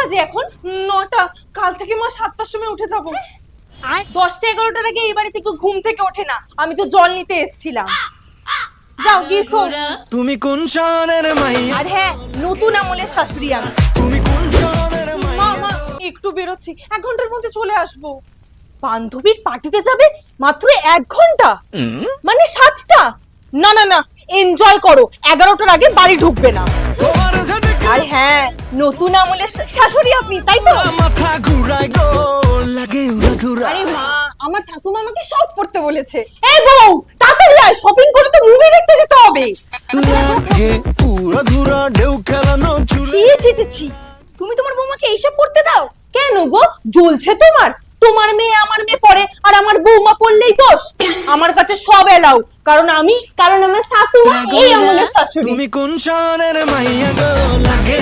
বাজে এখন? 9টা। কাল থেকে মা 7টার সময় উঠে যাব। আর 10টা 11টার আগে এই বাড়ি থেকে ঘুম থেকে ওঠে না। আমি তো জল নিতে এসেছিলাম। যাও গিয়ে শো। তুমি কোন শহরের মাইয়া? আর হ্যাঁ, নতুন আমলের শাশুড়ি আমি। তুমি কোন শহরের মাইয়া? মা মা একটু বেরোচ্ছি, 1 ঘন্টার মধ্যে চলে আসবো। বান্ধবীর পার্টিতে যাবে মাত্র 1 ঘন্টা, মানে 7টা? না না না, এনজয় করো। 11টার আগে বাড়ি ঢুকবে না। তোমার সাথে আর হ্যাঁ, নতুন আমলের শাশুড়ি আপনি, তাই তো? মাথা ঘুরায় গো, লাগে উড়াধুরা। আরে মা, আমার শাশুমা আমাকে সব করতে বলেছে। এই বউ, তাড়াতাড়ি আয়, শপিং করে তো মুভি দেখতে যেতে হবে। লাগে উড়াধুরা, ঢেউ খেলানো চুলে। ছি ছি ছি, তুমি তোমার বৌমাকে এইসব করতে দাও কেন গো? জ্বলছে তোমার? তোমার মেয়ে আমার মেয়ে পড়ে, আর আমার বৌমা পড়লেই দোষ? আমার কাছে সব এলাও, কারণ আমার শাশুমা এই আমলের শাশুড়ি। তুমি কোন শহরের মাইয়া গো, লাগে